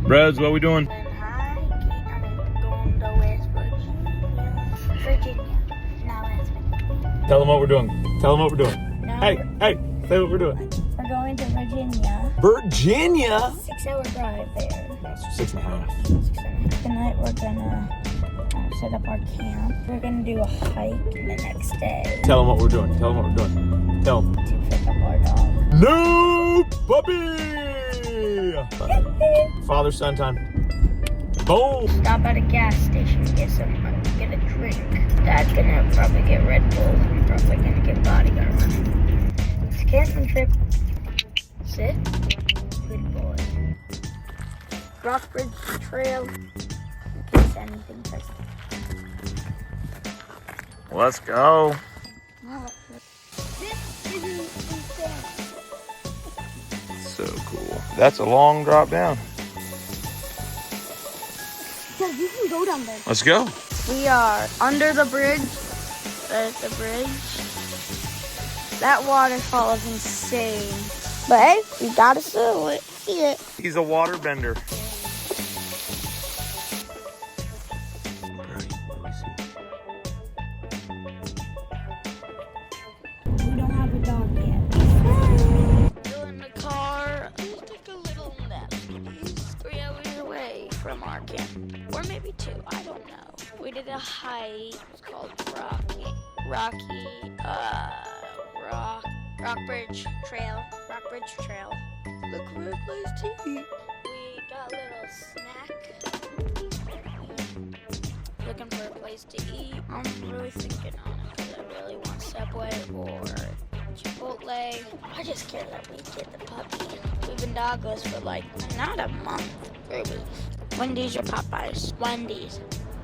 Reds, what we doing? Going to West Virginia. Now West Virginia. Tell them what we're doing. Tell them what we're doing. Now Hey, say what we're doing. we're going to Virginia. Virginia? 6-hour drive there. That's 6.5. 6.5. Tonight we're gonna set up our camp. We're gonna do a hike the next day Tell them what we're doing. Tell them what we're doing. Tell them. to pick up our dog. No puppy! Father-son time. Boom! Stop at a gas station, get a drink. Dad's gonna probably get Red Bull. I'm probably gonna get Bodyguard. It's a camping trip. Sit. Good boy. Rockbridge Trail. In case anything tries to. Let's go. This is insane. So cool. That's a long drop down. Yeah, you can go down there. Let's go. We are under the bridge. There's the bridge. That waterfall is insane. But hey, we gotta see it. He's a water bender. We don't have a dog yet. Still in the car. We took a little nap. He's 3 hours away from our camp. Or maybe 2, I don't know. We did a hike. It's called Rockbridge Trail. Rockbridge Trail. Look for a place to eat. We got a little snack. Looking for a place to eat. I'm really thinking on it because I really want Subway or Chipotle. I just care that we get the puppy. We've been dogless for like not a month, 3 weeks. Wendy's or Popeyes? Wendy's.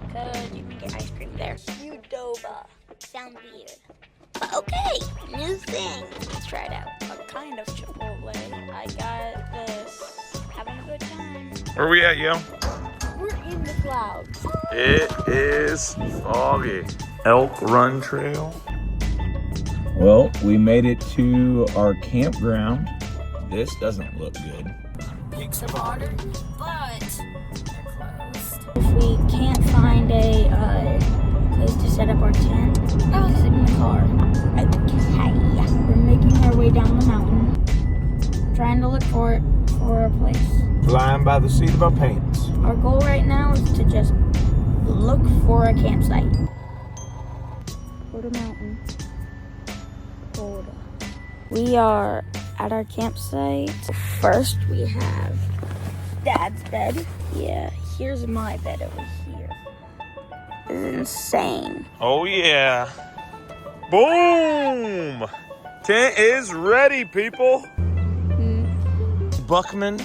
Because you can get ice cream there. Qdoba. Sounds weird. But okay, new thing. Let's try it out. A kind of Chipotle. I got this. Having a good time. Where we at, yo? We're in the clouds. It is foggy. Elk Run Trail. Well, we made it to our campground. This doesn't look good. Mix of water, but they're closed. If we can't find a place to set up our tent, I'll sit in the car. Okay. We're making our way down the mountain, trying to look for a place. Flying by the seat of our pants. Our goal right now is to just look for a campsite. Florida Mountain. Florida. We are at our campsite. First, we have Dad's bed. Yeah, here's my bed over here. This is insane. Oh yeah. Boom! Tent is ready, people. Buchanan.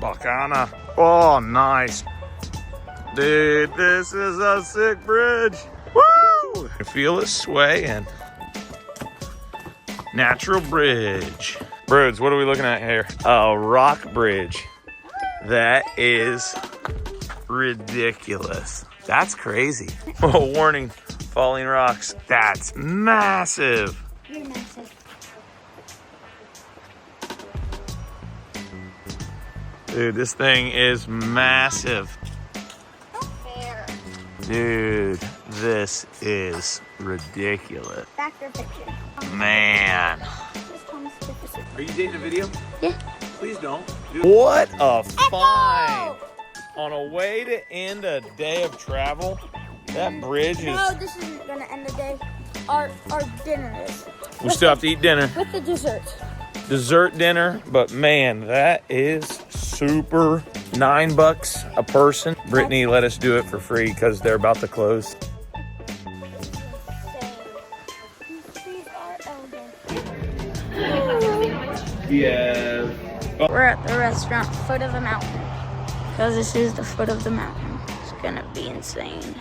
Bacana. Oh, nice. Dude, this is a sick bridge. Woo! I feel it swaying. Natural bridge. Birds, what are we looking at here? A rock bridge. That is ridiculous. That's crazy. Oh, warning, falling rocks. That's massive. You're massive. Dude, this thing is massive. Not fair. Dude, this is ridiculous. Fact or fiction? Man. This is Thomas Jefferson. Are you dating a video? Yeah. Please don't. What a find. On a way to end a day of travel, that bridge is... No, this isn't gonna end the day. Our dinner is. We still have to eat dinner. With the dessert. Dessert dinner, but man, that is super. $9 a person. Brittany let us do it for free because they're about to close. Yeah. We're at the restaurant, foot of the mountain. Because this is the foot of the mountain. It's gonna be insane.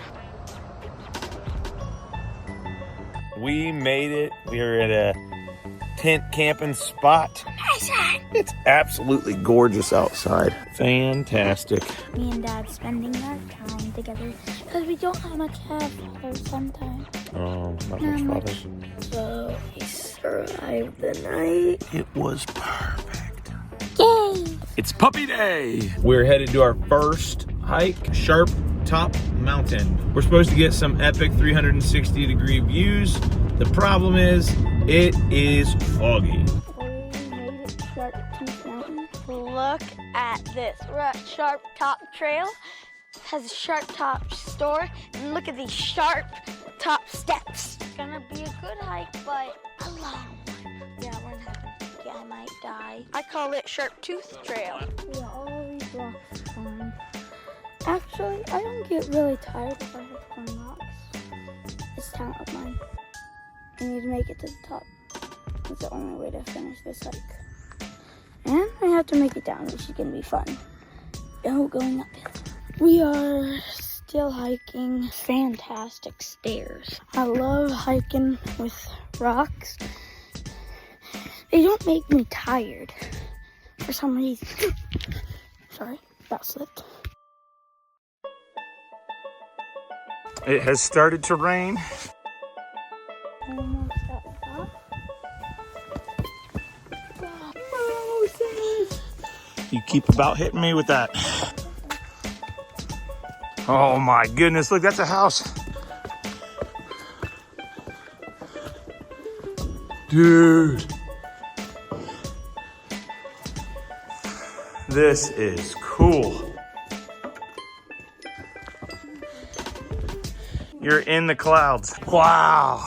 We made it. We are at a tent camping spot. It's absolutely gorgeous outside. Fantastic. Me and Dad spending our time together because we don't have much father-son time. Oh, not Not much much. fathers. So we survived the night. It was perfect. Yeah. It's puppy day. We're headed to our first hike, Sharp Top Mountain. We're supposed to get some epic 360-degree views. The problem is, it is foggy. We made it Sharp Tooth Mountain. Look at this. We're at Sharp Top Trail. It has a Sharp Top store. And look at these Sharp Top steps. It's gonna be a good hike, but a long one. Yeah, we're not gonna think I might die. I call it Sharp Tooth Trail. Yeah, all these rocks are fine. Actually, I don't get really tired if I have fun rocks. It's talent of mine. I need to make it to the top. It's the only way to finish this hike. And I have to make it down, which is gonna be fun. Oh, going uphill. We are still hiking fantastic stairs. I love hiking with rocks. They don't make me tired for some reason. Sorry, that slipped. It has started to rain. Almost at the top. You keep about hitting me with that. Oh my goodness, look, that's a house. Dude. This is cool. You're in the clouds. Wow.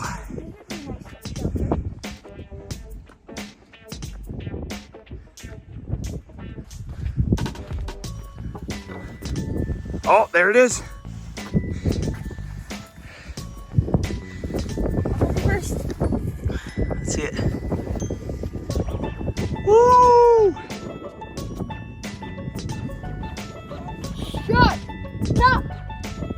Oh, there it is. First. Let's see it. Woo! Sharp Top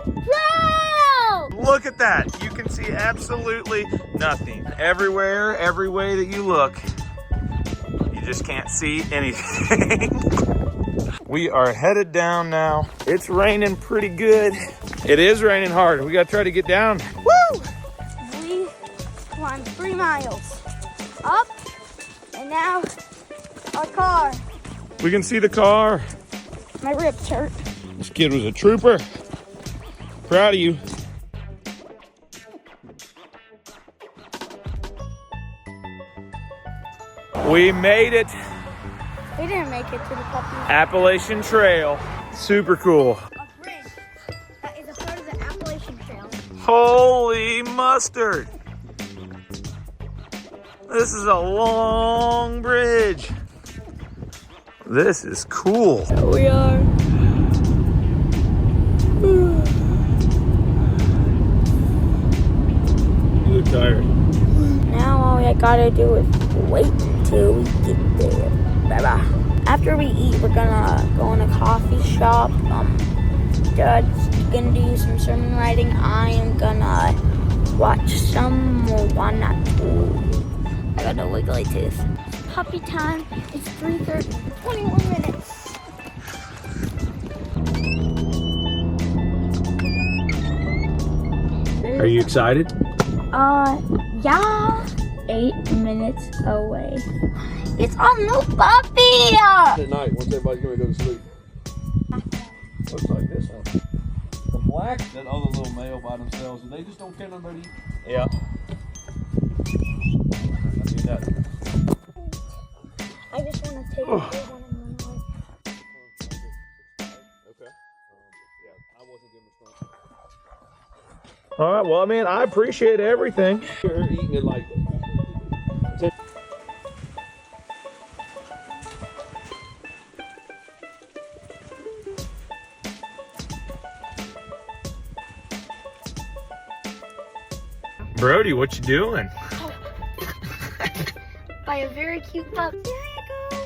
Trail! Look at that. You can see absolutely nothing. Everywhere, every way that you look, you just can't see anything. We are headed down now. It's raining pretty good. It is raining hard. We gotta try to get down. Woo! We climbed 3 miles up, and now our car. We can see the car. My ribs hurt. This kid was a trooper. Proud of you. We made it. We didn't make it to the puppy. Appalachian Trail. Super cool. A bridge that is a part of the Appalachian Trail. Holy mustard. This is a long bridge. This is cool. Here we are. You look tired. Now all we gotta do is wait until we get there. Bye-bye. After we eat, we're gonna go in a coffee shop. Dad's gonna do some sermon writing. I am gonna watch some Moana 2. I got a wiggly tooth. Puppy time. It's 3:30. 21 minutes. Are you excited? Yeah. 8 minutes away. It's a new puppy! At night, once everybody's gonna go to sleep. Looks like this one. The black, that other little male by themselves, and they just don't care nobody. Yeah. I mean that. I just want to take a big one and run away. Okay. Yeah, I wasn't giving a strong. All right, well, I mean, I appreciate everything. You're eating it like. Brody, what you doing? By a very cute pup. There you go.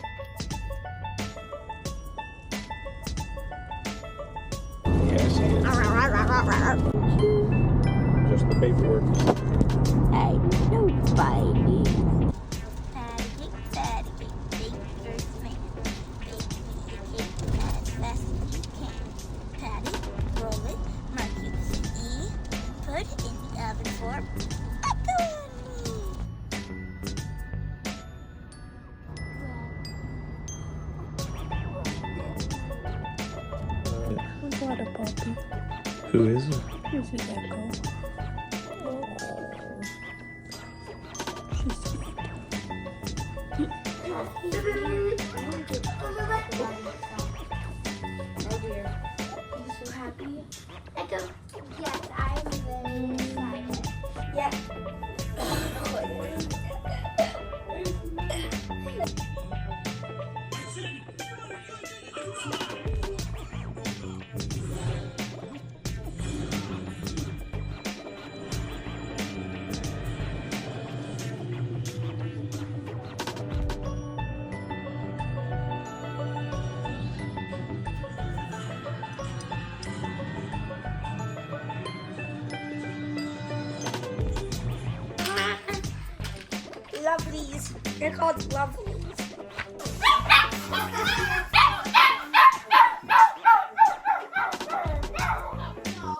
Yeah, I see it. Just the paperwork. I know, baby. What a puppy. Who is it? This is Echo. Oh. She's sweet. Oh dear. I'm so happy. Echo. Yes, I'm very excited. Yep. Lovelies. They're called lovelies.